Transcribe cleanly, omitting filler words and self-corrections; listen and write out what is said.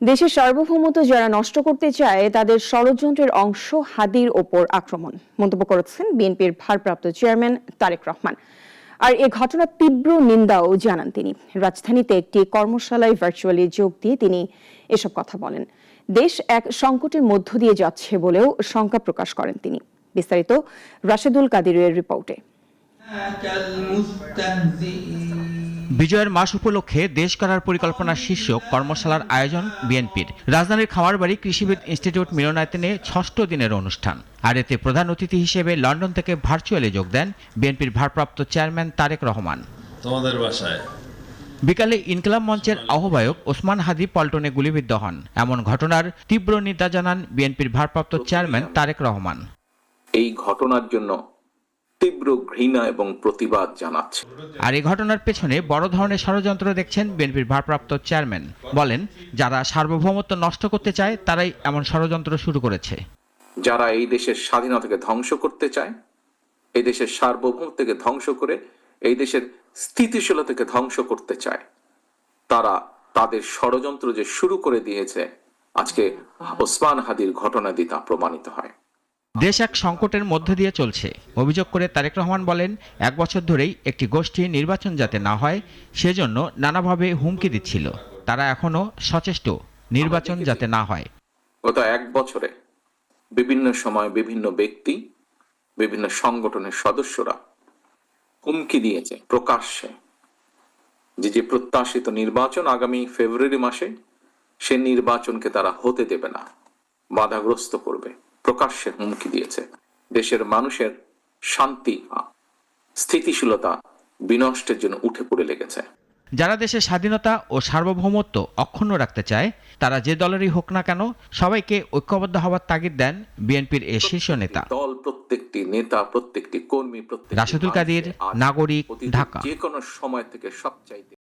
দেশের সার্বভৌমত্ব যারা নষ্ট করতে চায় তাদের ষড়যন্ত্রের অংশ হাদির ওপর আক্রমণ মন্তব্য করেছেন বিএনপির ভারপ্রাপ্ত চেয়ারম্যান তারেক রহমান। আর এ ঘটনার তীব্র নিন্দাও জানান তিনি। রাজধানীতে একটি কর্মশালায় ভার্চুয়ালি যোগ দিয়ে তিনি এসব কথা বলেন। দেশ এক সংকটের মধ্য দিয়ে যাচ্ছে বলেও শঙ্কা প্রকাশ করেন তিনি। বিস্তারিত রাশেদুল কাদিরের রিপোর্টে। বিজয়ের মাস উপলক্ষে দেশ গড়ার পরিকল্পনা শীর্ষক কর্মশালার আয়োজন বিএনপির। রাজধানীর খামারবাড়ি কৃষিবিদ ইনস্টিটিউট মিলনায়তনে ৬ষ্ঠ দিনের অনুষ্ঠান। আর এতে প্রধান অতিথি হিসেবে লন্ডন থেকে ভার্চুয়ালি যোগ দেন বিএনপির ভারপ্রাপ্ত চেয়ারম্যান তারেক রহমান। তোমাদের বাসায় বিকালে ইনকিলাব মঞ্চের আহ্বায়ক ওসমান হাদি পল্টনে গুলিবিদ্ধ হন। এমন ঘটনার তীব্র নিন্দা জানান বিএনপির ভারপ্রাপ্ত চেয়ারম্যান তারেক রহমান। এই ঘটনার জন্য তীব্র ঘৃণা এবং প্রতিবাদ জানাচ্ছে। আর এই ঘটনার পেছনে বড় ধরনের ষড়যন্ত্র দেখছেন বিএনপির ভারপ্রাপ্ত চেয়ারম্যান। বলেন, যারা সার্বভৌমত্ব নষ্ট করতে চায় তারাই এমন ষড়যন্ত্র শুরু করেছে। যারা এই দেশের স্বাধীনতাকে ধ্বংস করতে চায়, এই দেশের সার্বভৌমত্বকে ধ্বংস করে এই দেশের স্থিতিশীলতাকে ধ্বংস করতে চায়, তারা তাদের ষড়যন্ত্র যে শুরু করে দিয়েছে, আজকে ওসমান হাদির ঘটনা দিয়ে তা প্রমাণিত হয়। দেশ এক সংকটের মধ্য দিয়ে চলছে অভিযোগ করে তারেক রহমান বলেন, ১ বছর ধরেই একটি গোষ্ঠী নির্বাচন যাতে না হয় সেজন্য নানাভাবে হুমকি দিচ্ছিল। তারা এখনো সচেষ্ট নির্বাচন যাতে না হয়। গত 1 বছরে বিভিন্ন সময় বিভিন্ন ব্যক্তি, বিভিন্ন সংগঠনের সদস্যরা হুমকি দিয়েছে প্রকাশ্যে যে প্রত্যাশিত নির্বাচন আগামী ফেব্রুয়ারি মাসে, সে নির্বাচনকে তারা হতে দেবে না, বাধাগ্রস্ত করবে। প্রকাশ্যে হুমকি দিয়েছে। দেশের মানুষের শান্তি, স্থিতিশীলতা বিনষ্টের জন্য উঠে পড়ে লেগেছে। যারা দেশের স্বাধীনতা ও সার্বভৌমত্ব অক্ষুণ্ণ রাখতে চায় তারা যে দলেরই হোক না কেন সবাইকে ঐক্যবদ্ধ হওয়ার তাগিদ দেন বিএনপির এই শীর্ষ নেতা। দল, প্রত্যেকটি নেতা, প্রত্যেকটি কর্মী, প্রত্যেকটি রাশেদুল কাদির, নাগরিক, ঢাকা। যে কোনো সময় থেকে সবচাইতে